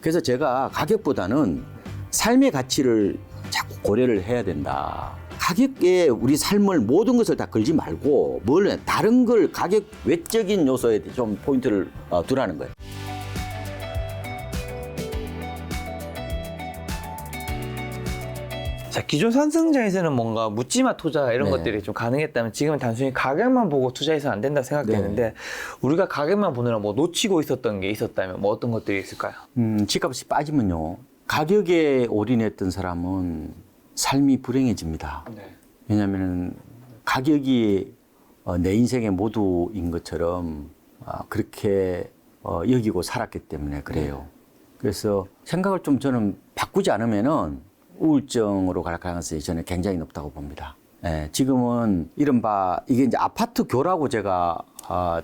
그래서 제가 가격보다는 삶의 가치를 자꾸 고려를 해야 된다. 가격에 우리 삶을 모든 것을 다 걸지 말고 다른 걸 가격 외적인 요소에 좀 포인트를 두라는 거예요. 자, 기존 상승장에서는 뭔가 묻지마 투자 이런 네. 것들이 좀 가능했다면 지금은 단순히 가격만 보고 투자해서는 안 된다고 생각되는데 네. 우리가 가격만 보느라 뭐 놓치고 있었던 게 있었다면 뭐 어떤 것들이 있을까요? 집값이 빠지면요. 가격에 올인했던 사람은 삶이 불행해집니다. 네. 왜냐하면 가격이 내 인생의 모두인 것처럼 그렇게 여기고 살았기 때문에 그래요. 그래서 생각을 좀 저는 바꾸지 않으면은 우울증으로 갈 가능성이 저는 굉장히 높다고 봅니다. 예, 지금은 이른바 이게 이제 아파트 교라고 제가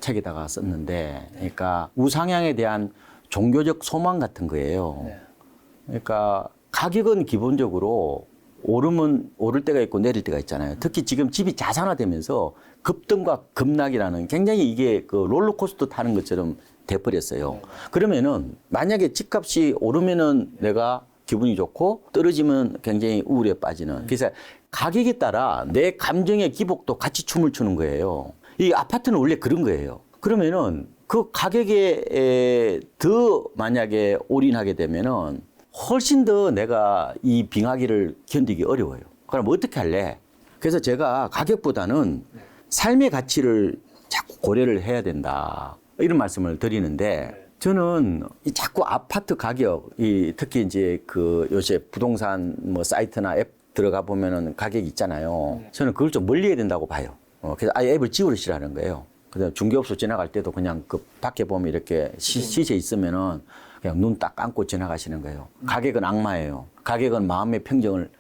책에다가 썼는데, 그러니까 우상향에 대한 종교적 소망 같은 거예요. 네. 그러니까 가격은 기본적으로 오르면 오를 때가 있고 내릴 때가 있잖아요. 특히 지금 집이 자산화되면서 급등과 급락이라는 굉장히 이게 그 롤러코스터 타는 것처럼 돼버렸어요. 그러면은 만약에 집값이 오르면은 내가 기분이 좋고 떨어지면 굉장히 우울에 빠지는. 그래서 가격에 따라 내 감정의 기복도 같이 춤을 추는 거예요. 이 아파트는 원래 그런 거예요. 그러면은 그 가격에 더 만약에 올인하게 되면은 훨씬 더 내가 이 빙하기를 견디기 어려워요. 그럼 어떻게 할래? 그래서 제가 가격보다는 삶의 가치를 자꾸 고려를 해야 된다. 이런 말씀을 드리는데, 저는 이 자꾸 아파트 가격, 특히 이제 그 요새 부동산 뭐 사이트나 앱 들어가 보면은 가격이 있잖아요. 저는 그걸 좀 멀리 해야 된다고 봐요. 그래서 아예 앱을 지우시라는 거예요. 그다음 중개업소 지나갈 때도 그냥 그 밖에 보면 이렇게 시세 있으면은 그냥 눈 딱 감고 지나가시는 거예요. 가격은 악마예요. 가격은 마음의 평정을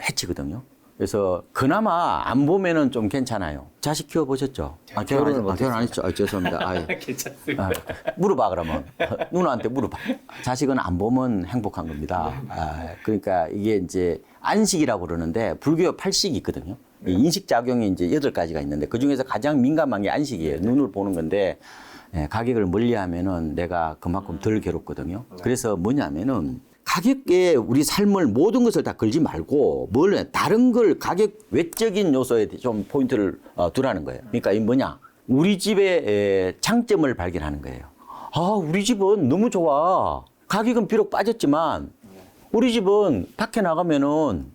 해치거든요. 그래서 그나마 안 보면은 좀 괜찮아요. 자식 키워보셨죠? 결혼 안 했죠? 죄송합니다. 괜찮습니다. 물어봐 그러면. 누나한테 물어봐. 자식은 안 보면 행복한 겁니다. 그러니까 이게 이제 안식이라고 그러는데 불교 8식이 있거든요. 이 인식작용이 이제 8가지가 있는데 그중에서 가장 민감한 게 안식이에요. 눈을 보는 건데 가격을 멀리하면은 내가 그만큼 덜 괴롭거든요. 그래서 뭐냐면은 가격에 우리 삶을 모든 것을 다 걸지 말고 다른 걸 가격 외적인 요소에 좀 포인트를 두라는 거예요. 그러니까 이 뭐냐? 우리 집의 장점을 발견하는 거예요. 우리 집은 너무 좋아. 가격은 비록 빠졌지만 우리 집은 밖에 나가면은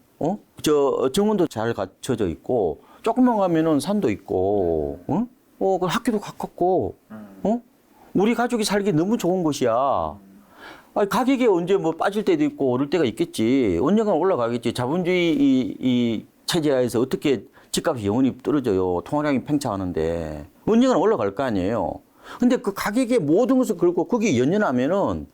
정원도 잘 갖춰져 있고 조금만 가면은 산도 있고 그 학교도 가깝고 우리 가족이 살기 너무 좋은 곳이야. 가격이 언제 뭐 빠질 때도 있고 오를 때가 있겠지. 언젠간 올라가겠지. 자본주의 이 체제하에서 어떻게 집값이 영원히 떨어져요. 통화량이 팽창하는데 언젠간 올라갈 거 아니에요. 근데 그 가격에 모든 것을 걸고 거기에 연연하면은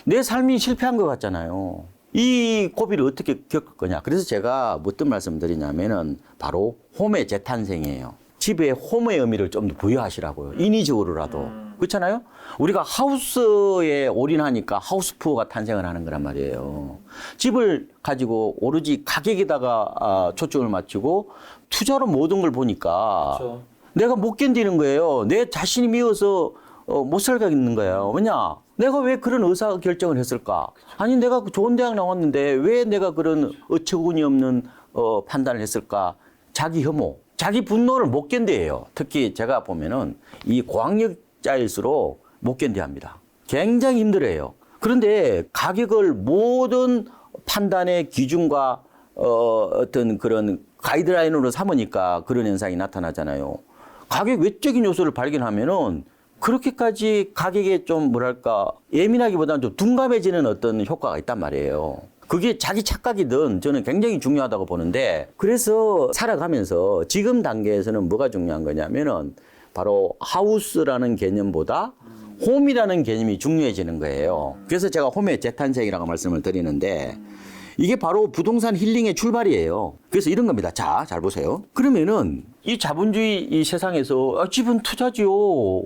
내 삶이 실패한 것 같잖아요. 이 고비를 어떻게 겪을 거냐. 그래서 제가 어떤 말씀 드리냐면은 바로 홈의 재탄생이에요. 집에 홈의 의미를 좀 더 부여하시라고요. 인위적으로라도. 그렇잖아요? 우리가 하우스에 올인하니까 하우스푸어가 탄생을 하는 거란 말이에요. 집을 가지고 오로지 가격에다가 초점을 맞추고 투자로 모든 걸 보니까 그렇죠. 내가 못 견디는 거예요. 내 자신이 미워서 못 살겠는 거예요. 왜냐? 내가 왜 그런 의사결정을 했을까? 아니 내가 좋은 대학 나왔는데 왜 내가 그런 어처구니 없는 판단을 했을까? 자기 혐오, 자기 분노를 못 견뎌요. 특히 제가 보면은 이 고학력자일수록 못 견뎌합니다. 굉장히 힘들어요. 그런데 가격을 모든 판단의 기준과 어떤 그런 가이드라인으로 삼으니까 그런 현상이 나타나잖아요. 가격 외적인 요소를 발견하면은 그렇게까지 가격에 좀 뭐랄까 예민하기보다는 좀 둔감해지는 어떤 효과가 있단 말이에요. 그게 자기 착각이든 저는 굉장히 중요하다고 보는데, 그래서 살아가면서 지금 단계에서는 뭐가 중요한 거냐면은 바로 하우스라는 개념보다 홈이라는 개념이 중요해지는 거예요. 그래서 제가 홈의 재탄생이라고 말씀을 드리는데 이게 바로 부동산 힐링의 출발이에요. 그래서 이런 겁니다. 자, 잘 보세요. 그러면은 이 자본주의 이 세상에서 집은 투자지요.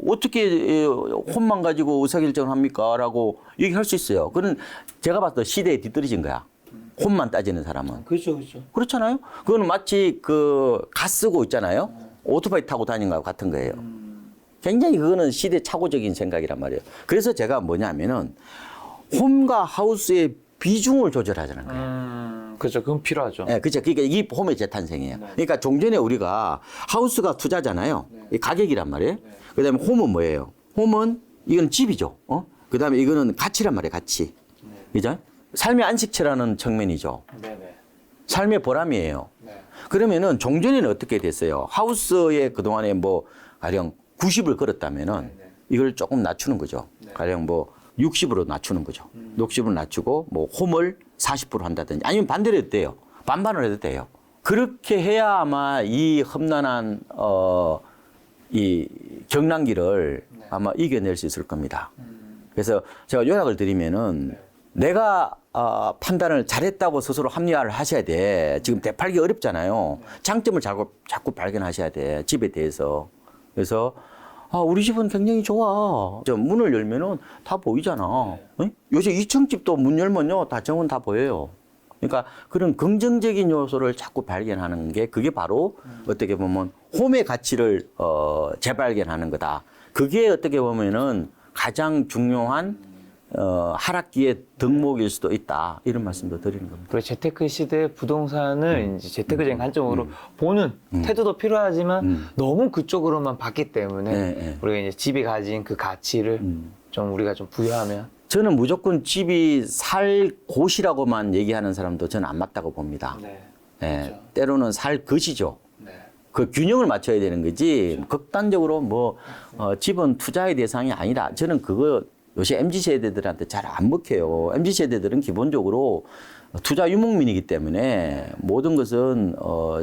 어떻게 홈만 가지고 의사결정을 합니까? 라고 얘기할 수 있어요. 그건 제가 봤을 때 시대에 뒤떨어진 거야. 홈만 따지는 사람은. 그렇죠, 그렇죠. 그렇잖아요. 그거는 마치 가 쓰고 있잖아요. 오토바이 타고 다니는 거하고 같은 거예요. 굉장히 그거는 시대착오적인 생각이란 말이에요. 그래서 제가 뭐냐면은 홈과 하우스의 비중을 조절하자는 거예요. 그렇죠. 그건 필요하죠. 네, 그렇죠. 그러니까 이게 홈의 재탄생이에요. 그러니까 종전에 우리가 하우스가 투자잖아요. 이 가격이란 말이에요. 그다음에 홈은 뭐예요? 홈은 이건 집이죠. 그다음에 이거는 가치란 말이에요. 가치. 그죠? 삶의 안식처라는 측면이죠. 삶의 보람이에요. 그러면은 종전에는 어떻게 됐어요? 하우스에 그동안에 뭐 가령 90을 걸었다면은 이걸 조금 낮추는 거죠. 가령 뭐 60으로 낮추는 거죠. 60으로 낮추고 뭐 홈을 40% 한다든지 아니면 반대로 해도 돼요. 반반을 해도 돼요. 그렇게 해야 아마 이 험난한 이 경랑기를 아마 이겨낼 수 있을 겁니다. 그래서 제가 요약을 드리면은 내가 판단을 잘했다고 스스로 합리화를 하셔야 돼. 지금 되팔기 어렵잖아요. 장점을 자꾸 발견하셔야 돼. 집에 대해서. 그래서 우리 집은 굉장히 좋아. 저 문을 열면은 다 보이잖아. 응? 요새 2층 집도 문 열면요 다 정원 다 보여요. 그러니까 그런 긍정적인 요소를 자꾸 발견하는 게 그게 바로 어떻게 보면 홈의 가치를 재발견하는 거다. 그게 어떻게 보면은 가장 중요한 하락기의 덕목일 수도 있다. 이런 말씀도 드리는 겁니다. 그리고 재테크 시대 부동산을 이제 재테크적인 관점으로 보는 태도도 필요하지만 너무 그쪽으로만 봤기 때문에 우리가 이제 집이 가진 그 가치를 좀 우리가 좀 부여하면 저는 무조건 집이 살 곳이라고만 얘기하는 사람도 저는 안 맞다고 봅니다. 그렇죠. 때로는 살 것이죠. 그 균형을 맞춰야 되는 거지. 그렇죠. 극단적으로 뭐 집은 투자의 대상이 아니다. 저는 그거 요새 MZ세대들한테 잘 안 먹혀요. MZ세대들은 기본적으로 투자 유목민이기 때문에 모든 것은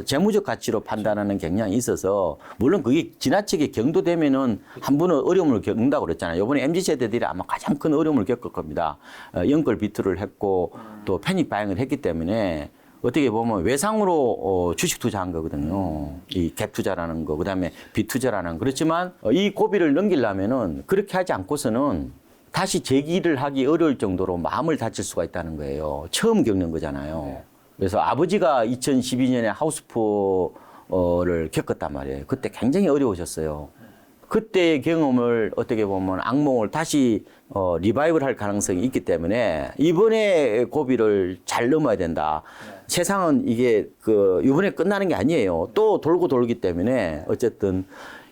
재무적 가치로 판단하는 경향이 있어서 물론 그게 지나치게 경도되면은 한 분은 어려움을 겪는다고 그랬잖아요. 이번에 MZ세대들이 아마 가장 큰 어려움을 겪을 겁니다. 연끌 비투를 했고 또 패닉 바잉을 했기 때문에 어떻게 보면 외상으로 주식 투자한 거거든요. 이 갭 투자라는 거, 그다음에 비투자라는 거. 그렇지만 이 고비를 넘기려면은 그렇게 하지 않고서는 다시 재기를 하기 어려울 정도로 마음을 다칠 수가 있다는 거예요. 처음 겪는 거잖아요. 그래서 아버지가 2012년에 하우스포를 겪었단 말이에요. 그때 굉장히 어려우셨어요. 그때의 경험을 어떻게 보면 악몽을 다시 리바이벌 할 가능성이 있기 때문에 이번에 고비를 잘 넘어야 된다. 세상은 이게 이번에 끝나는 게 아니에요. 또 돌고 돌기 때문에 어쨌든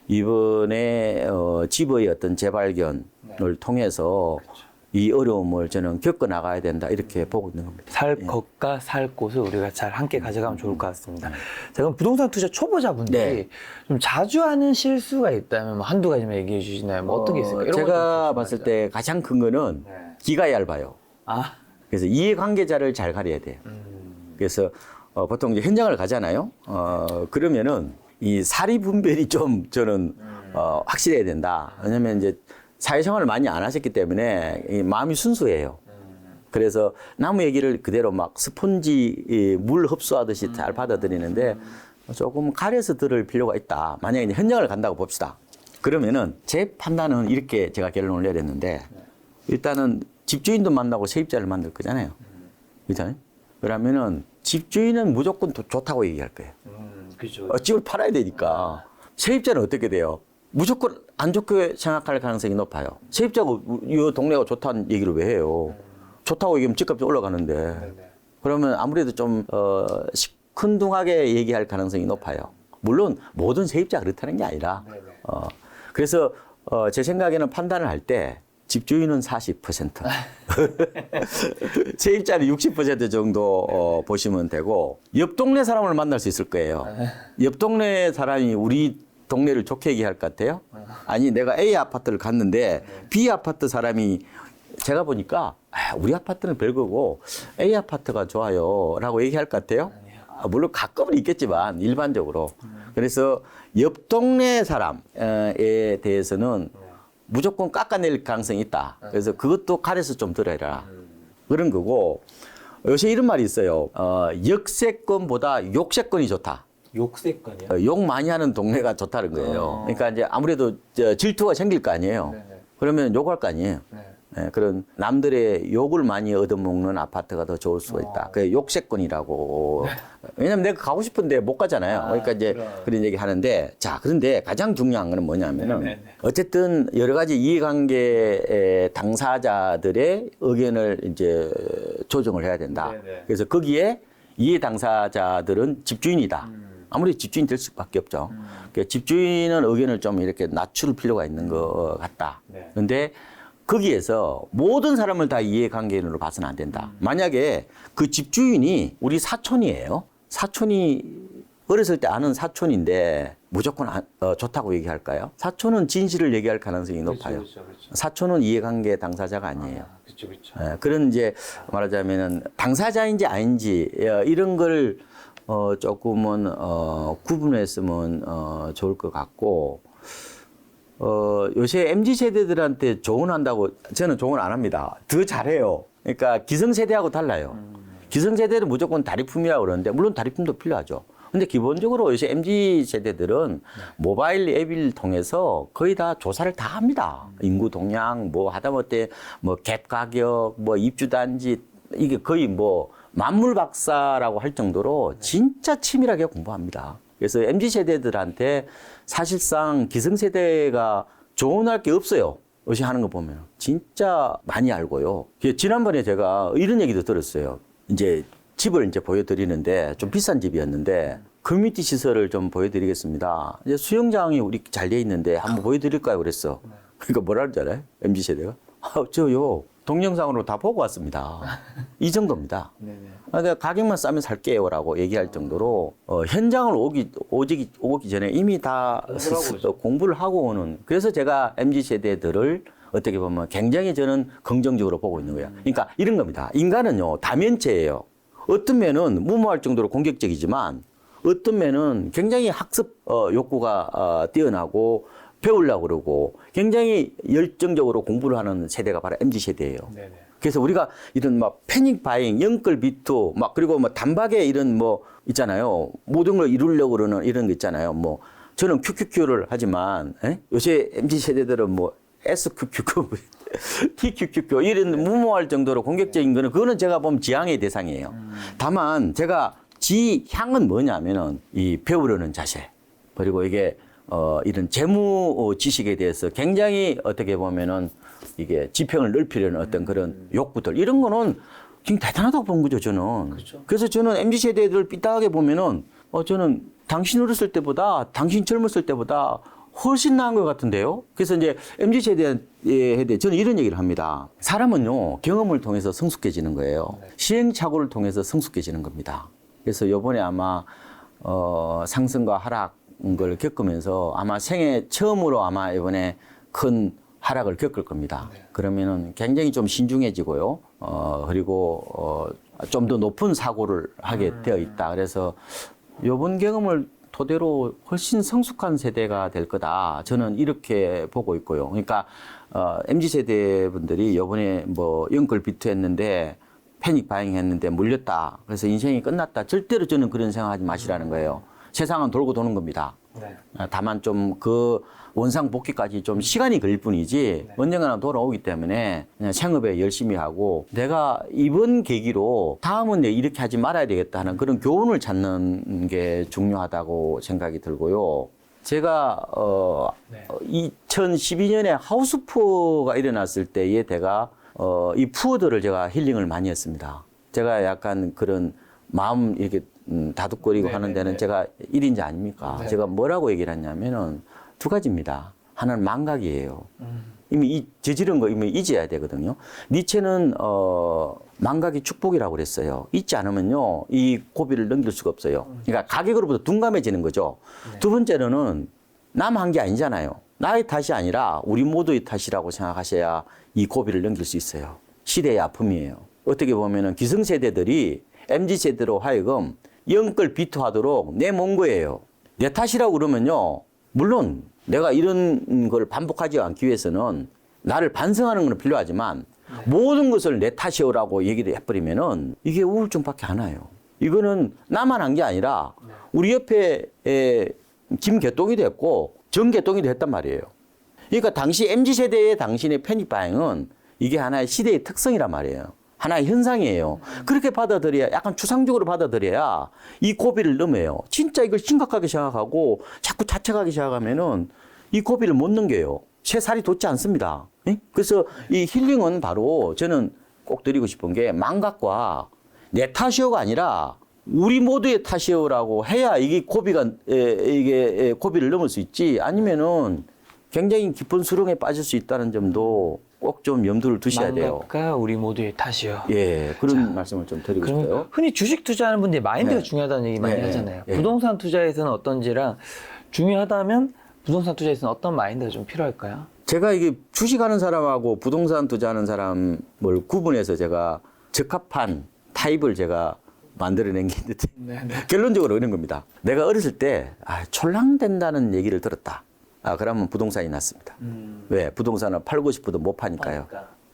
이번에 집의 어떤 재발견을 통해서 이 어려움을 저는 겪어 나가야 된다 이렇게 보고 있는 겁니다. 살 것과 살 곳을 우리가 잘 함께 가져가면 좋을 것 같습니다. 자, 그럼 부동산 투자 초보자분들이 좀 자주 하는 실수가 있다면 뭐 한두 가지만 얘기해 주시나요? 뭐 어떤 게 있을까요? 이런 제가 봤을 때 가장 큰 거는 기가 얇아요. 그래서 이해관계자를 잘 가려야 돼요. 그래서 보통 이제 현장을 가잖아요. 그러면은 이 사리 분별이 좀 저는 확실해야 된다. 왜냐면 이제 사회생활을 많이 안 하셨기 때문에 이 마음이 순수해요. 그래서 나무 얘기를 그대로 막 스펀지 물 흡수하듯이 잘 받아들이는데 조금 가려서 들을 필요가 있다. 만약에 이제 현장을 간다고 봅시다. 그러면은 제 판단은 이렇게 제가 결론을 내렸는데 일단은 집주인도 만나고 세입자를 만들 거잖아요. 그렇잖아요. 그러면은 집주인은 무조건 좋다고 얘기할 거예요. 그렇죠. 집을 팔아야 되니까. 세입자는 어떻게 돼요? 무조건 안 좋게 생각할 가능성이 높아요. 세입자가 이 동네가 좋다는 얘기를 왜 해요? 좋다고 얘기하면 집값이 올라가는데. 그러면 아무래도 좀 시큰둥하게 얘기할 가능성이 높아요. 물론 모든 세입자가 그렇다는 게 아니라. 그래서 제 생각에는 판단을 할 때 집주인은 40%, 세입자는 60% 정도 보시면 되고 옆 동네 사람을 만날 수 있을 거예요. 옆 동네 사람이 우리 동네를 좋게 얘기할 것 같아요? 아니 내가 A 아파트를 갔는데 B 아파트 사람이 제가 보니까 우리 아파트는 별거고 A 아파트가 좋아요 라고 얘기할 것 같아요? 물론 가끔은 있겠지만 일반적으로. 그래서 옆 동네 사람에 대해서는 무조건 깎아낼 가능성이 있다. 그래서 그것도 가려서 좀 들어라. 그런 거고 요새 이런 말이 있어요. 역세권보다 욕세권이 좋다. 욕세권이요? 욕 많이 하는 동네가 좋다는 거예요. 그러니까 이제 아무래도 질투가 생길 거 아니에요. 그러면 욕할 거 아니에요. 예, 그런 남들의 욕을 많이 얻어먹는 아파트가 더 좋을 수가 있다. 그게 욕세권이라고. 왜냐면 내가 가고 싶은데 못 가잖아요. 그러니까 이제 그런 얘기 하는데, 자, 그런데 가장 중요한 거는 뭐냐면은 어쨌든 여러 가지 이해관계 당사자들의 의견을 이제 조정을 해야 된다. 그래서 거기에 이해 당사자들은 집주인이다. 아무리 집주인 될 수밖에 없죠. 그러니까 집주인은 의견을 좀 이렇게 낮출 필요가 있는 것 같다. 그런데 거기에서 모든 사람을 다 이해관계인으로 봐서는 안 된다. 만약에 그 집주인이 우리 사촌이에요. 사촌이 어렸을 때 아는 사촌인데 무조건 좋다고 얘기할까요? 사촌은 진실을 얘기할 가능성이 높아요. 그렇죠. 사촌은 이해관계 당사자가 아니에요. 그렇죠. 예, 그런 이제 말하자면은 당사자인지 아닌지 이런 걸 조금은 구분했으면 좋을 것 같고 요새 MZ 세대들한테 조언한다고 저는 조언 안 합니다. 더 잘해요. 그러니까 기성세대하고 달라요. 기성세대는 무조건 다리품이라고 그러는데 물론 다리품도 필요하죠. 근데 기본적으로 요새 MZ 세대들은 모바일 앱을 통해서 거의 다 조사를 다 합니다. 인구 동향, 뭐 하다못해 뭐 갭 가격, 뭐 입주 단지 이게 거의 뭐 만물 박사라고 할 정도로 진짜 치밀하게 공부합니다. 그래서 MZ 세대들한테 사실상 기성세대가 조언할 게 없어요. 요새 하는 거 보면 진짜 많이 알고요. 지난번에 제가 이런 얘기도 들었어요. 이제 집을 이제 보여드리는데 좀 비싼 집이었는데 커뮤니티 시설을 좀 보여드리겠습니다. 이제 수영장이 우리 잘 돼 있는데 한번 보여드릴까요? 그랬어. 그러니까 뭐라 그러잖아요. MZ 세대가. 저요. 동영상으로 다 보고 왔습니다. 이 정도입니다. 내가 가격만 싸면 살게요라고 얘기할 정도로 현장을 오기 전에 이미 다 공부를 하고 오는. 그래서 제가 MZ 세대들을 어떻게 보면 굉장히 저는 긍정적으로 보고 있는 거예요. 그러니까 이런 겁니다. 인간은요 다면체예요. 어떤 면은 무모할 정도로 공격적이지만 어떤 면은 굉장히 학습 욕구가 뛰어나고 배우려고 그러고 굉장히 열정적으로 공부를 하는 세대가 바로 MZ 세대예요. 그래서 우리가 이런 막 패닉 바잉, 영끌 비투 막 그리고 뭐 단박에 이런 뭐 있잖아요. 모든 걸 이루려고 그러는 이런 거 있잖아요. 뭐 저는 QQQ를 하지만 요새 MZ 세대들은 뭐 SQQQ, TQQQ 이런 무모할 정도로 공격적인 거는 그거는 제가 보면 지향의 대상이에요. 다만 제가 지향은 뭐냐면은 이 배우려는 자세 그리고 이게 이런 재무 지식에 대해서 굉장히 어떻게 보면은 이게 지평을 넓히려는 어떤 그런 욕구들 이런 거는 지금 대단하다고 본 거죠 저는. 그렇죠. 그래서 저는 MZ 세대들 삐딱하게 보면은 저는 당신 어렸을 때보다 당신 젊었을 때보다 훨씬 나은 것 같은데요. 그래서 이제 MZ 세대에 대해 저는 이런 얘기를 합니다. 사람은요 경험을 통해서 성숙해지는 거예요. 시행착오를 통해서 성숙해지는 겁니다. 그래서 이번에 아마 상승과 하락 걸 겪으면서 아마 생애 처음으로 아마 이번에 큰 하락을 겪을 겁니다. 그러면은 굉장히 좀 신중해지고요. 그리고 좀 더 높은 사고를 하게 되어 있다. 그래서 이번 경험을 토대로 훨씬 성숙한 세대가 될 거다. 저는 이렇게 보고 있고요. 그러니까 MZ 세대 분들이 이번에 뭐 영끌 비투했는데 패닉 바잉 했는데 물렸다. 그래서 인생이 끝났다. 절대로 저는 그런 생각하지 마시라는 거예요. 세상은 돌고 도는 겁니다. 다만 좀 그 원상 복귀까지 좀 시간이 걸릴 뿐이지 언젠가는 돌아오기 때문에 그냥 생업에 열심히 하고 내가 이번 계기로 다음은 이렇게 하지 말아야 되겠다 하는 그런 교훈을 찾는 게 중요하다고 생각이 들고요. 제가 2012년에 하우스푸어가 일어났을 때에 제가 이 푸어들을 제가 힐링을 많이 했습니다. 제가 약간 그런 마음 이렇게 다독거리고 하는 데는 제가 1인자 아닙니까? 제가 뭐라고 얘기를 했냐면은 두 가지입니다. 하나는 망각이에요. 이미 이 저지른 거 이미 잊어야 되거든요. 니체는 망각이 축복이라고 그랬어요. 잊지 않으면요 이 고비를 넘길 수가 없어요. 그러니까 가격으로부터 둔감해지는 거죠. 두 번째로는 남 한 게 아니잖아요. 나의 탓이 아니라 우리 모두의 탓이라고 생각하셔야 이 고비를 넘길 수 있어요. 시대의 아픔이에요. 어떻게 보면은 기성세대들이 MZ세대로 하여금 영끌 비투하도록 내몬 거예요. 내 탓이라고 그러면요. 물론 내가 이런 걸 반복하지 않기 위해서는 나를 반성하는 건 필요하지만 모든 것을 내 탓이오라고 얘기를 해버리면은 이게 우울증밖에 안 와요. 이거는 나만 한 게 아니라 우리 옆에 김개똥이도 했고 정개똥이도 했단 말이에요. 그러니까 당시 MZ세대의 당신의 패닉 바잉은 이게 하나의 시대의 특성이란 말이에요. 하나의 현상이에요. 그렇게 받아들여야, 약간 추상적으로 받아들여야 이 고비를 넘어요. 진짜 이걸 심각하게 생각하고 자꾸 자책하기 시작하면은 이 고비를 못 넘겨요. 새 살이 돋지 않습니다. 그래서 이 힐링은 바로 저는 꼭 드리고 싶은 게 망각과 내 탓이요가 아니라 우리 모두의 탓이요라고 해야 이게 고비를 넘을 수 있지. 아니면은 굉장히 깊은 수렁에 빠질 수 있다는 점도 꼭 좀 염두를 두셔야 돼요. 망각과 우리 모두의 탓이요. 예, 그런 말씀을 좀 드리고 그러면 싶어요. 흔히 주식 투자하는 분들이 마인드가 네. 중요하다는 얘기 많이 네. 하잖아요. 네. 부동산 투자에서는 어떤지랑 중요하다면 부동산 투자에서는 어떤 마인드가 좀 필요할까요? 제가 이게 주식하는 사람하고 부동산 투자하는 사람을 구분해서 제가 적합한 타입을 제가 만들어낸 게 있는데 결론적으로 이런 겁니다. 내가 어렸을 때 촐랑된다는 얘기를 들었다. 그러면 부동산이 났습니다. 왜? 부동산을 팔고 싶어도 못 파니까요.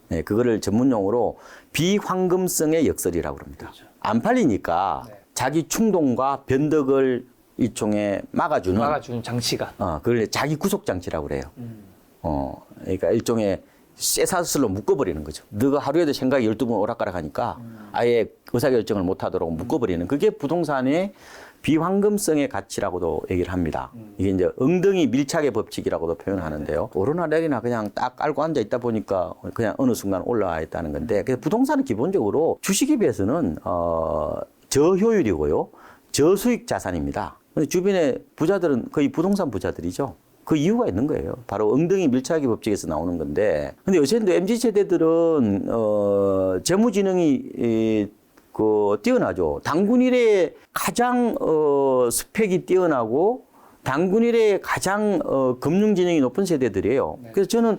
네, 그거를 전문용어로 비황금성의 역설이라고 합니다. 안 팔리니까 자기 충동과 변덕을 일종의 막아주는 장치가. 그걸 자기 구속 장치라고 그래요. 그러니까 일종의 쇠사슬로 묶어버리는 거죠. 너가 하루에도 생각이 12번 오락가락 하니까 아예 의사결정을 못하도록 묶어버리는 그게 부동산의 비황금성의 가치라고도 얘기를 합니다. 이게 이제 엉덩이 밀착의 법칙이라고도 표현하는데요. 오르나 내리나 그냥 딱 깔고 앉아 있다 보니까 그냥 어느 순간 올라와 있다는 건데, 그래서 부동산은 기본적으로 주식에 비해서는 저효율이고요, 저수익 자산입니다. 근데 주변의 부자들은 거의 부동산 부자들이죠. 그 이유가 있는 거예요. 바로 엉덩이 밀착의 법칙에서 나오는 건데, 근데 요새도 MZ세대들은 재무지능이 뛰어나죠. 당군 이래 가장 스펙이 뛰어나고 당군 이래 가장 금융지능이 높은 세대들이에요. 그래서 저는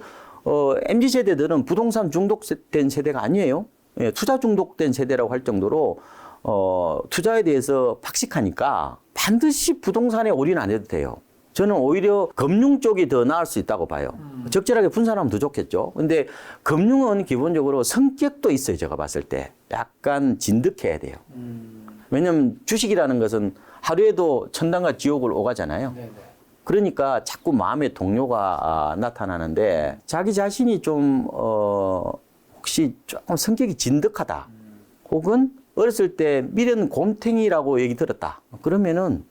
MZ세대들은 부동산 중독된 세대가 아니에요. 예, 투자 중독된 세대라고 할 정도로 투자에 대해서 박식하니까 반드시 부동산에 올인 안 해도 돼요. 저는 오히려 금융 쪽이 더 나을 수 있다고 봐요. 적절하게 분산하면 더 좋겠죠. 근데 금융은 기본적으로 성격도 있어요. 제가 봤을 때. 약간 진득해야 돼요. 왜냐하면 주식이라는 것은 하루에도 천당과 지옥을 오가잖아요. 그러니까 자꾸 마음의 동요가 나타나는데 자기 자신이 좀 혹시 조금 성격이 진득하다. 혹은 어렸을 때 미련 곰탱이라고 얘기 들었다. 그러면은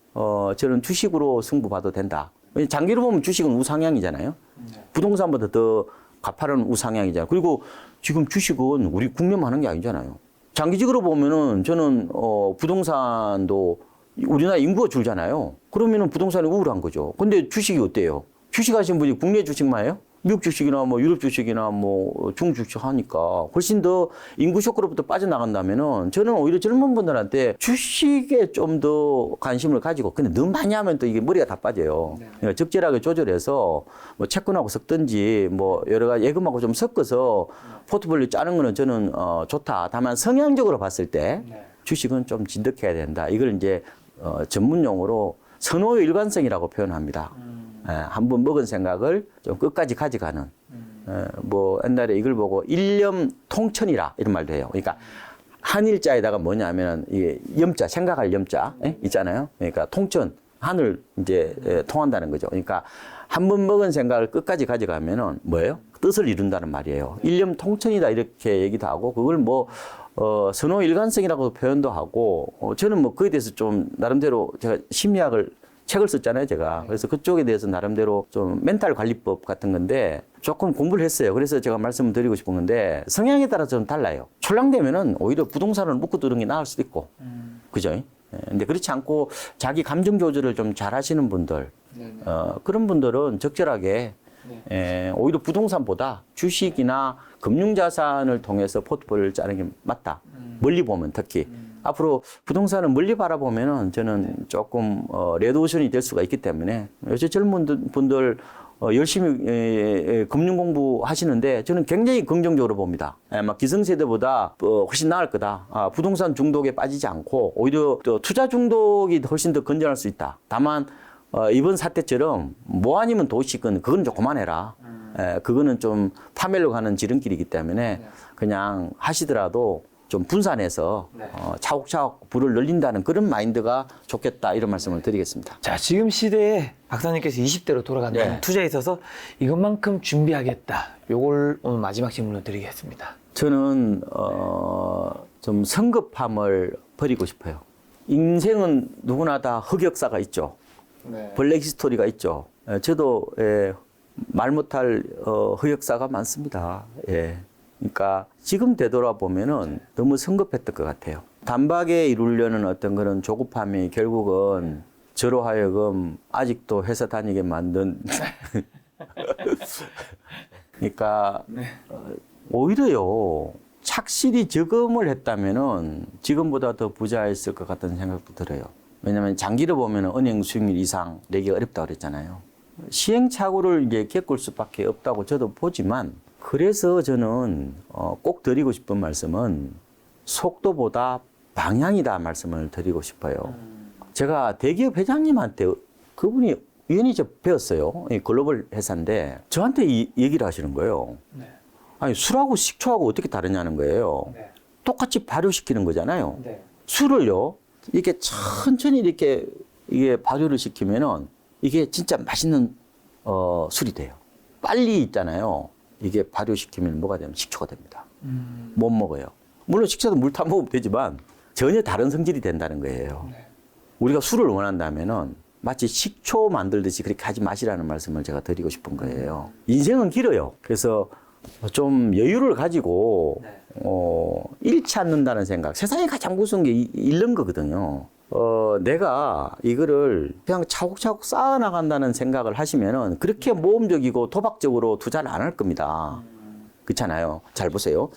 저는 주식으로 승부 봐도 된다. 장기로 보면 주식은 우상향이잖아요. 부동산보다 더 가파른 우상향이잖아요. 그리고 지금 주식은 우리 국내만 하는 게 아니잖아요. 장기적으로 보면은 저는 부동산도 우리나라 인구가 줄잖아요. 그러면은 부동산이 우울한 거죠. 근데 주식이 어때요? 주식 하시는 분이 국내 주식만 해요? 미국 주식이나 뭐 유럽 주식이나 뭐 중국 주식 하니까 훨씬 더 인구 쇼크로부터 빠져나간다면은 저는 오히려 젊은 분들한테 주식에 좀 더 관심을 가지고, 근데 너무 많이 하면 또 이게 머리가 다 빠져요. 그러니까 적절하게 조절해서 뭐 채권하고 섞든지 뭐 여러 가지 예금하고 좀 섞어서 포트폴리오 짜는 거는 저는 좋다. 다만 성향적으로 봤을 때 주식은 좀 진득해야 된다. 이걸 이제 전문 용어로 선호의 일관성이라고 표현합니다. 한번 먹은 생각을 좀 끝까지 가져가는. 뭐 옛날에 이걸 보고 일념 통천이라 이런 말도 해요. 그러니까 한일자에다가 뭐냐면 이게 염자, 생각할 염자 있잖아요. 그러니까 통천, 하늘 이제 통한다는 거죠. 그러니까 한번 먹은 생각을 끝까지 가져가면은 뭐예요? 뜻을 이룬다는 말이에요. 일념 통천이다 이렇게 얘기도 하고, 그걸 뭐 선호 일관성이라고 표현도 하고, 저는 뭐 그에 대해서 좀 나름대로 제가 심리학을 책을 썼잖아요, 제가. 그래서 그쪽에 대해서 나름대로 좀 멘탈 관리법 같은 건데 조금 공부를 했어요. 그래서 제가 말씀을 드리고 싶은 건데 성향에 따라서 좀 달라요. 촐랑되면은 오히려 부동산을 묶고 두는 게 나을 수도 있고. 그죠? 근데 그렇지 않고 자기 감정 조절을 좀 잘 하시는 분들, 그런 분들은 적절하게 오히려 부동산보다 주식이나 금융자산을 통해서 포트폴리오를 짜는 게 맞다. 멀리 보면 특히. 앞으로 부동산을 멀리 바라보면은 저는 조금 레드오션이 될 수가 있기 때문에 요새 젊은 분들 열심히 금융 공부 하시는데 저는 굉장히 긍정적으로 봅니다. 막 기성세대보다 훨씬 나을 거다. 부동산 중독에 빠지지 않고 오히려 또 투자 중독이 훨씬 더 건전할 수 있다. 다만 이번 사태처럼 뭐 아니면 도시건 그건 좀 그만해라. 그거는 좀 파멸로 가는 지름길이기 때문에 그냥 하시더라도 좀 분산해서 네. 차곡차곡 불을 늘린다는 그런 마인드가 좋겠다 이런 말씀을 드리겠습니다. 자, 지금 시대에 박사님께서 20대로 돌아간다는 네. 투자에 있어서 이것만큼 준비하겠다. 요걸 오늘 마지막 질문으로 드리겠습니다. 저는 좀 성급함을 버리고 싶어요. 인생은 누구나 다 흑역사가 있죠. 네. 블랙 히스토리가 있죠. 저도 말 못할 흑역사가 많습니다. 예. 그러니까 지금 되돌아보면은 너무 성급했던 것 같아요. 단박에 이루려는 어떤 그런 조급함이 결국은 저로 하여금 아직도 회사 다니게 만든. 그러니까 오히려요. 착실히 저금을 했다면은 지금보다 더 부자였을 것 같다는 생각도 들어요. 왜냐하면 장기를 보면은 은행 수익률 이상 내기가 어렵다고 그랬잖아요. 시행착오를 이제 겪을 수밖에 없다고 저도 보지만 그래서 저는 꼭 드리고 싶은 말씀은 속도보다 방향이다 말씀을 드리고 싶어요. 제가 대기업 회장님한테 그분이 우연히 배웠어요. 이 글로벌 회사인데 저한테 이 얘기를 하시는 거예요. 네. 아니 술하고 식초하고 어떻게 다르냐는 거예요. 네. 똑같이 발효시키는 거잖아요. 네. 술을요 이렇게 천천히 이렇게 이게 발효를 시키면은 이게 진짜 맛있는 술이 돼요. 빨리 있잖아요. 이게 발효시키면 뭐가 되면 식초가 됩니다. 못 먹어요. 물론 식초도 물 타 먹으면 되지만 전혀 다른 성질이 된다는 거예요. 네. 우리가 술을 원한다면은 마치 식초 만들듯이 그렇게 하지 마시라는 말씀을 제가 드리고 싶은 거예요. 인생은 길어요. 그래서 좀 여유를 가지고 잃지 않는다는 생각. 세상에 가장 무서운 게 잃는 거거든요. 내가 이거를 그냥 차곡차곡 쌓아나간다는 생각을 하시면은 그렇게 모험적이고 도박적으로 투자를 안 할 겁니다. 그렇잖아요. 잘 보세요.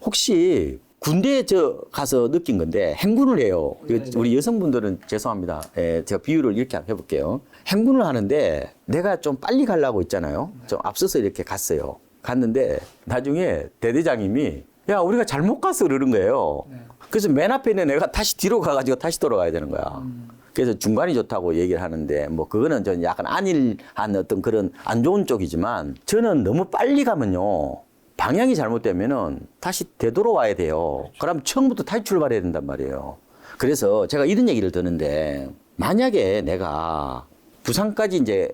혹시 군대에 가서 느낀 건데 행군을 해요. 우리 여성분들은 죄송합니다. 제가 비유를 이렇게 한번 해볼게요. 행군을 하는데 내가 좀 빨리 가려고 있잖아요. 좀 앞서서 이렇게 갔어요. 갔는데 나중에 대대장님이 야 우리가 잘못 가서 그러는 거예요. 그래서 맨 앞에 있는 내가 다시 뒤로 가가지고 다시 돌아가야 되는 거야. 그래서 중간이 좋다고 얘기를 하는데 뭐 그거는 좀 약간 안일한 어떤 그런 안 좋은 쪽이지만 저는 너무 빨리 가면요. 방향이 잘못되면은 다시 되돌아와야 돼요. 그럼 처음부터 다시 출발해야 된단 말이에요. 그래서 제가 이런 얘기를 드는데 만약에 내가 부산까지 이제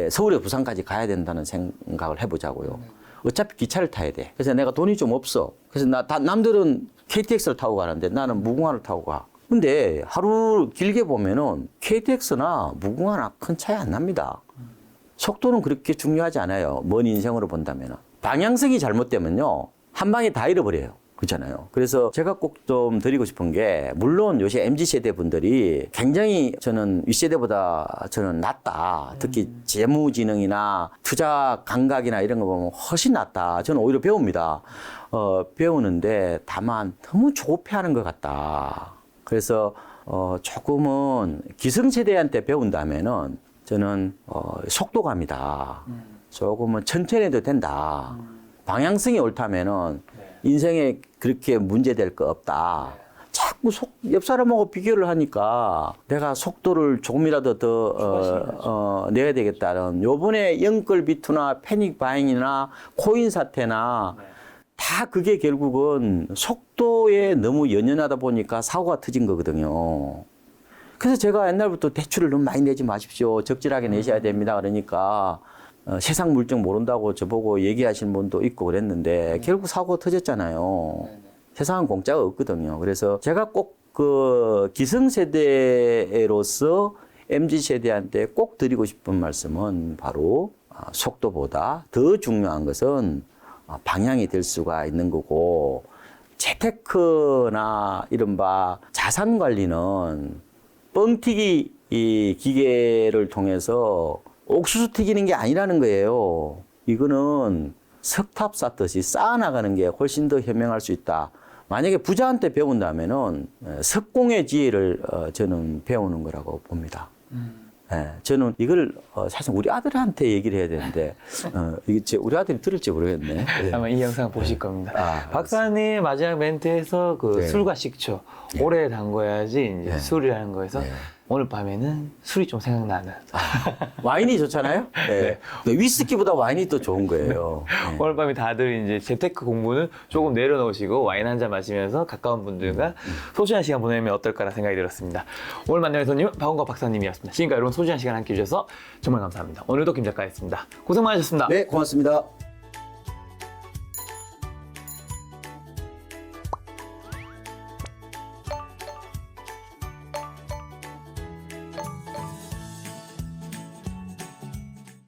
서울에서 부산까지 가야 된다는 생각을 해보자고요. 어차피 기차를 타야 돼. 그래서 내가 돈이 좀 없어. 그래서 남들은 KTX를 타고 가는데 나는 무궁화를 타고 가. 근데 하루 길게 보면은 KTX나 무궁화나 큰 차이 안 납니다. 속도는 그렇게 중요하지 않아요. 먼 인생으로 본다면은. 방향성이 잘못되면요. 한 방에 다 잃어버려요. 그렇잖아요. 그래서 제가 꼭 좀 드리고 싶은 게 물론 요새 MZ세대 분들이 굉장히 저는 윗세대보다 저는 낫다. 특히 재무지능이나 투자 감각이나 이런 거 보면 훨씬 낫다. 저는 오히려 배웁니다. 배우는데 다만 너무 조급해하는 것 같다. 그래서 조금은 기성세대한테 배운다면은 저는 속도감이다. 조금은 천천히 해도 된다. 방향성이 옳다면은 인생에 그렇게 문제될 거 없다. 자꾸 옆 사람하고 비교를 하니까 내가 속도를 조금이라도 더 내야 되겠다는 요번에 영끌 비투나 패닉 바잉이나 코인 사태나 다 그게 결국은 속도에 너무 연연하다 보니까 사고가 터진 거거든요. 그래서 제가 옛날부터 대출을 너무 많이 내지 마십시오. 적절하게 내셔야 됩니다. 그러니까 세상 물정 모른다고 저보고 얘기하시는 분도 있고 그랬는데 결국 사고가 터졌잖아요. 세상은 공짜가 없거든요. 그래서 제가 꼭 그 기성세대로서 MZ세대한테 꼭 드리고 싶은 말씀은 바로 속도보다 더 중요한 것은 방향이 될 수가 있는 거고 재테크나 이른바 자산 관리는 뻥튀기 이 기계를 통해서 옥수수 튀기는 게 아니라는 거예요. 이거는 석탑 쌓듯이 쌓아나가는 게 훨씬 더 현명할 수 있다. 만약에 부자한테 배운다면은 석공의 지혜를 저는 배우는 거라고 봅니다. 저는 이걸 사실 우리 아들한테 얘기를 해야 되는데 이게 우리 아들이 들을지 모르겠네. 아마 이 영상 보실 겁니다. 아, 박사님 마지막 멘트에서 그 네. 술과 식초 오래 담궈야지 이제 네. 술이라는 거에서 오늘 밤에는 술이 좀 생각나는. 와인이 좋잖아요. 네. 근데 위스키보다 와인이 또 좋은 거예요. 네. 오늘 밤에 다들 이제 재테크 공부는 조금 내려놓으시고 와인 한 잔 마시면서 가까운 분들과 소중한 시간 보내면 어떨까라는 생각이 들었습니다. 오늘 만나는 손님은 박원과 박사님이었습니다. 지금까지 여러분 소중한 시간 함께 해주셔서 정말 감사합니다. 오늘도 김 작가였습니다. 고생 많으셨습니다. 네, 고맙습니다.